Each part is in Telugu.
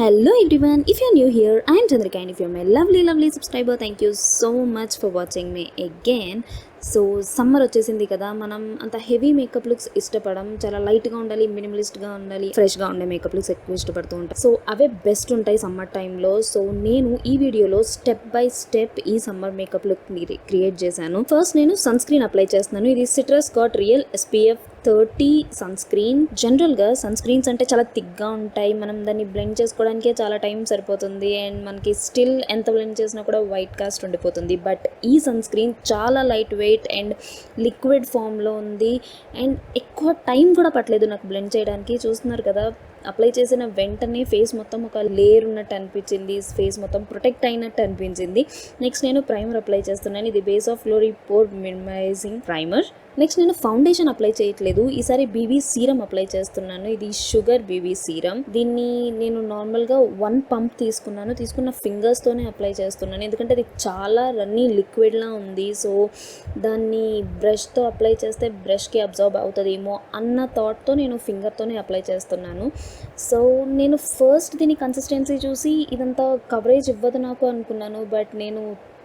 Hello everyone, if you're new here, I am Chandrika and if you're my lovely subscriber, thank you so much for watching me again. So summer వచ్చేసింది కదా, మనం అంత హెవీ మేకప్ లుక్స్ ఇష్టపడం, చాలా లైట్గా ఉండాలి, మినిమలిస్ట్గా ఉండాలి, ఫ్రెష్గా ఉండే మేకప్ లుక్స్ ఎక్కువ ఇష్టపడుతూ ఉంటాం. సో అవే బెస్ట్ ఉంటాయి సమ్మర్ టైంలో. సో నేను ఈ వీడియోలో స్టెప్ బై స్టెప్ ఈ సమ్మర్ మేకప్ లుక్ క్రియేట్ చేశాను. ఫస్ట్ నేను సన్ స్క్రీన్ అప్లై చేస్తున్నాను. ఇది citrus got real SPF 30 sunscreen. జనరల్గా సన్ స్క్రీన్స్ అంటే చాలా థిక్గా ఉంటాయి, మనం దాన్ని బ్లెండ్ చేసుకోవడానికే చాలా టైం సరిపోతుంది అండ్ మనకి స్టిల్ ఎంత బ్లెండ్ చేసినా కూడా వైట్ కాస్ట్ ఉండిపోతుంది. బట్ ఈ సన్ స్క్రీన్ చాలా లైట్ వెయిట్ అండ్ లిక్విడ్ ఫామ్లో ఉంది అండ్ ఎక్కువ టైం కూడా పట్టలేదు నాకు బ్లెండ్ చేయడానికి. చూస్తున్నారు కదా, అప్లై చేసిన వెంటనే ఫేస్ మొత్తం ఒక లేయర్ ఉన్నట్టు అనిపించింది, ఫేస్ మొత్తం ప్రొటెక్ట్ అయినట్టు అనిపించింది. నెక్స్ట్ నేను ప్రైమర్ అప్లై చేస్తున్నాను. ఇది base of glory pore minimizing primer. Next నేను ఫౌండేషన్ అప్లై చేయట్లేదు, ఈసారి బీబీ సీరం అప్లై చేస్తున్నాను. ఇది షుగర్ బీబీ సీరం. దీన్ని నేను నార్మల్గా 1 పంప్ తీసుకున్న ఫింగర్స్తోనే అప్లై చేస్తున్నాను, ఎందుకంటే అది చాలా రన్నీ లిక్విడ్లా ఉంది. సో దాన్ని బ్రష్తో అప్లై చేస్తే బ్రష్కి అబ్జర్వ్ అవుతుందేమో అన్న థాట్తో నేను ఫింగర్తోనే అప్లై చేస్తున్నాను. సో నేను ఫస్ట్ దీని కన్సిస్టెన్సీ చూసి ఇదంతా కవరేజ్ ఇవ్వదు నాకు అనుకున్నాను, బట్ నేను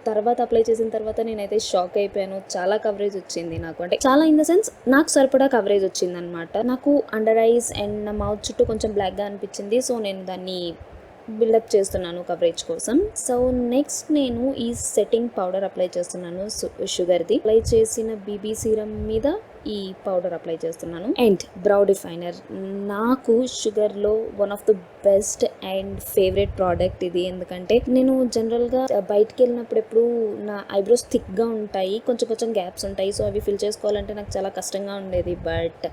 తర్వాత అప్లై చేసిన తర్వాత నేనైతే షాక్ అయిపోయాను. చాలా కవరేజ్ వచ్చింది నాకు, అంటే చాలా ఇన్ ద సెన్స్ నాకు సరిపడా కవరేజ్ వచ్చింది అనమాట. నాకు అండర్ ఐస్ అండ్ నా మౌత్ చుట్టూ కొంచెం బ్లాక్గా అనిపించింది, సో నేను దాన్ని బిల్డప్ చేస్తున్నాను కవరేజ్ కోసం. సో నెక్స్ట్ నేను ఈ సెట్టింగ్ పౌడర్ అప్లై చేస్తున్నాను, షుగర్ది. అప్లై చేసిన బీబీ సీరం మీద ఈ పౌడర్ అప్లై చేస్తున్నాను. అండ్ బ్రౌ డిఫైనర్ నాకు షుగర్లో one of the best and favourite product ఇది, ఎందుకంటే నేను జనరల్గా బయటికి వెళ్ళినప్పుడు ఎప్పుడు నా ఐబ్రోస్ థిక్గా ఉంటాయి, కొంచెం గ్యాప్స్ ఉంటాయి, సో అవి ఫిల్ చేసుకోవాలంటే నాకు చాలా కష్టంగా ఉండేది. బట్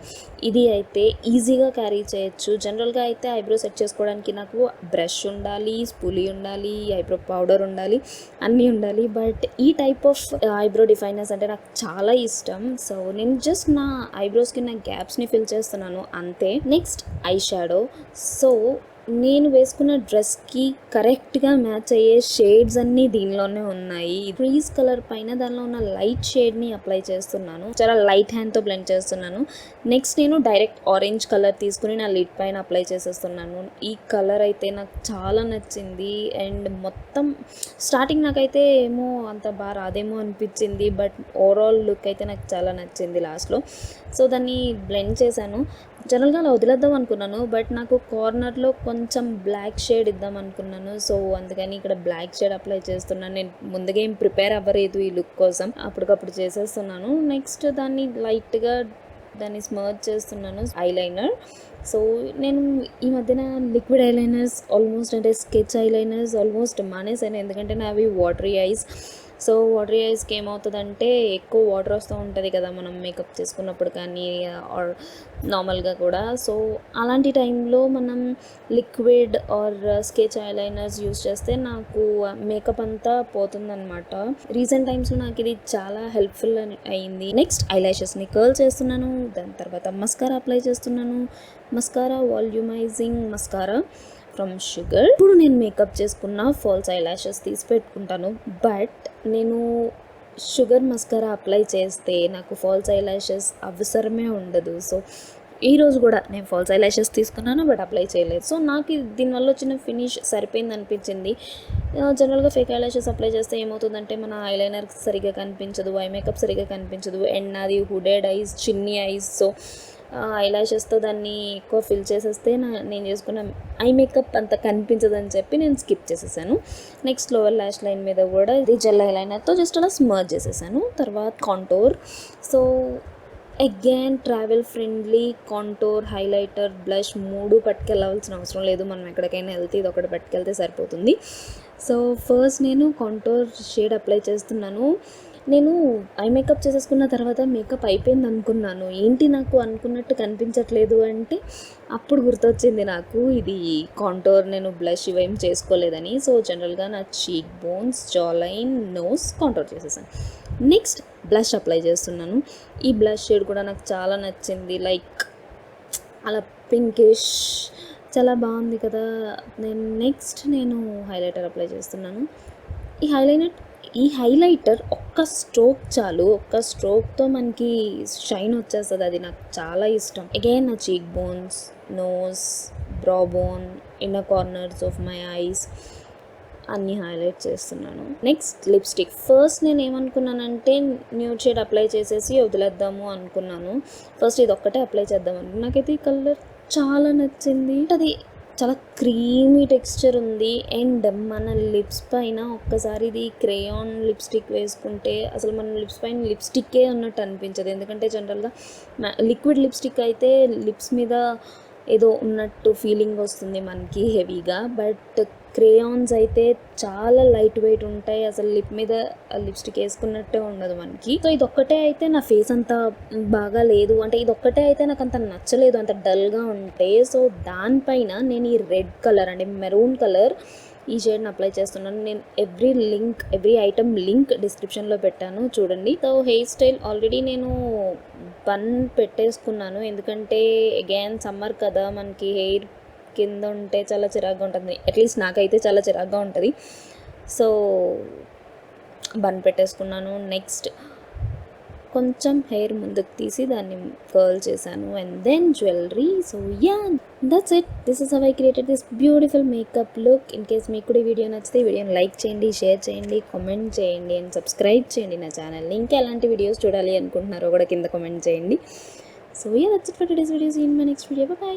ఇది అయితే ఈజీగా క్యారీ చేయొచ్చు. జనరల్గా అయితే ఐబ్రో సెట్ చేసుకోవడానికి నాకు బ్రష్ ఉండాలి, స్పూలీ ఉండాలి, ఐబ్రో పౌడర్ ఉండాలి, అన్నీ ఉండాలి. బట్ ఈ టైప్ ఆఫ్ ఐబ్రో డిఫైనర్స్ అంటే నాకు చాలా ఇష్టం. సో నేను జస్ట్ నా ఐబ్రోస్కి నా గ్యాప్స్ని ఫిల్ చేస్తున్నాను అంతే. Next eye shadow. సో నేను వేసుకున్న డ్రెస్కి కరెక్ట్గా మ్యాచ్ అయ్యే షేడ్స్ అన్నీ దీనిలోనే ఉన్నాయి. ఫ్రీజ్ కలర్ పైన దానిలో ఉన్న లైట్ షేడ్ని అప్లై చేస్తున్నాను, చాలా లైట్ హ్యాండ్తో బ్లెండ్ చేస్తున్నాను. నెక్స్ట్ నేను డైరెక్ట్ ఆరెంజ్ కలర్ తీసుకుని నా లిడ్ పైన అప్లై చేసేస్తున్నాను. ఈ కలర్ అయితే నాకు చాలా నచ్చింది అండ్ మొత్తం స్టార్టింగ్ నాకైతే ఏమో అంత బాగా రాదేమో అనిపించింది, బట్ ఓవరాల్ లుక్ అయితే నాకు చాలా నచ్చింది లాస్ట్లో. సో దాన్ని బ్లెండ్ చేశాను. జనరల్గా అలా వదిలేద్దాం అనుకున్నాను, బట్ నాకు కార్నర్లో కొంచెం బ్లాక్ షేడ్ ఇద్దాం అనుకున్నాను. సో అందుకని ఇక్కడ బ్లాక్ షేడ్ అప్లై చేస్తున్నాను. నేను ముందుగా ఏం ప్రిపేర్ అవ్వలేదు ఈ లుక్ కోసం, అప్పటికప్పుడు చేసేస్తున్నాను. నెక్స్ట్ దాన్ని లైట్గా దాన్ని స్మర్జ్ చేస్తున్నాను ఐలైనర్. సో నేను ఈ మధ్యన లిక్విడ్ ఐలైనర్స్ ఆల్మోస్ట్, అంటే స్కెచ్ ఐలైనర్స్ ఆల్మోస్ట్ మానేసాను, ఎందుకంటే నావి వాటరీ ఐస్. సో వాటరీ ఐస్కి ఏమవుతుందంటే ఎక్కువ వాటర్ వస్తూ ఉంటుంది కదా మనం మేకప్ చేసుకున్నప్పుడు కానీ ఆర్ నార్మల్గా కూడా. సో అలాంటి టైంలో మనం liquid are sketch eyeliners use చేస్తే నాకు మేకప్ అంతా పోతుందన్నమాట. రీసెంట్ టైమ్స్లో నాకు ఇది చాలా హెల్ప్ఫుల్ అయింది. నెక్స్ట్ ఐలాషెస్ని కర్ల్ చేస్తున్నాను, దాని తర్వాత మస్కారా అప్లై చేస్తున్నాను. Mascara volumising mascara from sugar. ఇప్పుడు నేను మేకప్ చేసుకున్న ఫాల్స్ ఐలాషెస్ తీసి పెట్టుకుంటాను, బట్ నేను షుగర్ మస్కారా అప్లై చేస్తే నాకు ఫాల్స్ ఐలాషెస్ అవసరమే ఉండదు. సో ఈరోజు కూడా నేను ఫాల్స్ ఐలాషెస్ తీసుకున్నాను, బట్ అప్లై చేయలేదు. సో నాకు దీనివల్ల వచ్చిన ఫినిష్ సరిపోయింది అనిపించింది. జనరల్గా ఫేక్ ఐలాషెస్ అప్లై చేస్తే ఏమవుతుందంటే మన ఐలైనర్ సరిగ్గా కనిపించదు, ఐ మేకప్ సరిగ్గా కనిపించదు అండ్ నాది హుడెడ్ ఐస్, చిన్ని ఐస్. సో ఐలాషెస్తో దాన్ని ఎక్కువ ఫిల్ చేసేస్తే నేను చేసుకున్న ఐ మేకప్ అంత కనిపించదని చెప్పి నేను స్కిప్ చేసేసాను. నెక్స్ట్ లోవర్ ల్యాష్ లైన్ మీద కూడా ఇది జెల్ ఐలైనర్తో జస్ట్ అలా స్మర్జ్ చేసేసాను. తర్వాత contour. So again travel friendly contour, highlighter, blush 3 పట్టుకెళ్ళవలసిన అవసరం లేదు. మనం ఎక్కడికైనా వెళ్తే ఇది ఒకటి పట్టుకెళ్తే సరిపోతుంది. సో ఫస్ట్ నేను కాంటోర్ షేడ్ అప్లై చేస్తున్నాను. నేను ఐ మేకప్ చేసేసుకున్న తర్వాత మేకప్ అయిపోయింది అనుకున్నాను, ఏంటి నాకు అనుకున్నట్టు కనిపించట్లేదు అంటే అప్పుడు గుర్తొచ్చింది నాకు ఇది కాంటోర్, నేను బ్లష్ ఇవేం చేసుకోలేదని. సో జనరల్గా నా cheek bones, jaw line, nose contour చేసేసాను. నెక్స్ట్ బ్లష్ అప్లై చేస్తున్నాను. ఈ బ్లష్ షేడ్ కూడా నాకు చాలా నచ్చింది, లైక్ అలా పింకిష్, చాలా బాగుంది కదా. నెక్స్ట్ నేను హైలైటర్ అప్లై చేస్తున్నాను. ఈ హైలైటర్ ఒక్క స్ట్రోక్ చాలు, ఒక్క స్ట్రోక్తో మనకి షైన్ వచ్చేస్తుంది, అది నాకు చాలా ఇష్టం. అగైన్ నా cheek bones, nose, brow bone, inner corners of my eyes అన్నీ హైలైట్ చేస్తున్నాను. Next lipstick. ఫస్ట్ నేను ఏమనుకున్నానంటే న్యూడ్ షేడ్ అప్లై చేసేసి వదిలేద్దాము అనుకున్నాను. ఫస్ట్ ఇది ఒక్కటే అప్లై చేద్దాం అనుకున్నాను. నాకైతే ఈ కలర్ చాలా నచ్చింది. అది చాలా క్రీమీ టెక్స్చర్ ఉంది. అండ్ మన లిప్స్ పైన ఒక్కసారి ఇది క్రేయాన్ లిప్స్టిక్ వేసుకుంటే అసలు మన లిప్స్ పైన లిప్స్టిక్కే అన్నట్టు అనిపించదు. ఎందుకంటే జనరల్గా లిక్విడ్ లిప్స్టిక్ అయితే లిప్స్ మీద ఏదో ఉన్నట్టు ఫీలింగ్ వస్తుంది మనకి హెవీగా. బట్ క్రేయాన్స్ అయితే చాలా లైట్ వెయిట్ ఉంటాయి. అసలు లిప్ మీద లిప్స్టిక్ వేసుకున్నట్టే ఉండదు మనకి. సో ఇది ఒక్కటే అయితే నా ఫేస్ అంత బాగా లేదు, అంటే ఇది ఒక్కటే అయితే నాకు అంత నచ్చలేదు, అంత డల్గా ఉంటే. సో దానిపైన నేను ఈ రెడ్ కలర్ అంటే మెరూన్ కలర్ ఈ షేడ్ని అప్లై చేస్తున్నాను. నేను ఎవ్రీ ఐటమ్ లింక్ డిస్క్రిప్షన్లో పెట్టాను, చూడండి. సో హెయిర్ స్టైల్ ఆల్రెడీ నేను బన్ పెట్టేసుకున్నాను, ఎందుకంటే అగైన్ సమ్మర్ కదా, మనకి హెయిర్ కింద ఉంటే చాలా చిరాగ్గా ఉంటుంది. అట్లీస్ట్ నాకైతే చాలా చిరాగ్గా ఉంటుంది. సో బన్ పెట్టేసుకున్నాను. నెక్స్ట్ కొంచెం హెయిర్ ముందుకు తీసి దాన్ని కర్ల్ చేశాను. And then jewellery. So yeah, that's it. This is how I created this beautiful makeup look. In case మీకు కూడా ఈ వీడియో నచ్చితే ఈ వీడియోని లైక్ చేయండి, షేర్ చేయండి, కామెంట్ చేయండి అండ్ సబ్స్క్రైబ్ చేయండి నా ఛానల్ని. ఇంకా ఎలాంటి వీడియోస్ చూడాలి అనుకుంటున్నారో కూడా కింద కామెంట్ చేయండి. So yeah, that's it for today's video. See you in my next video. By.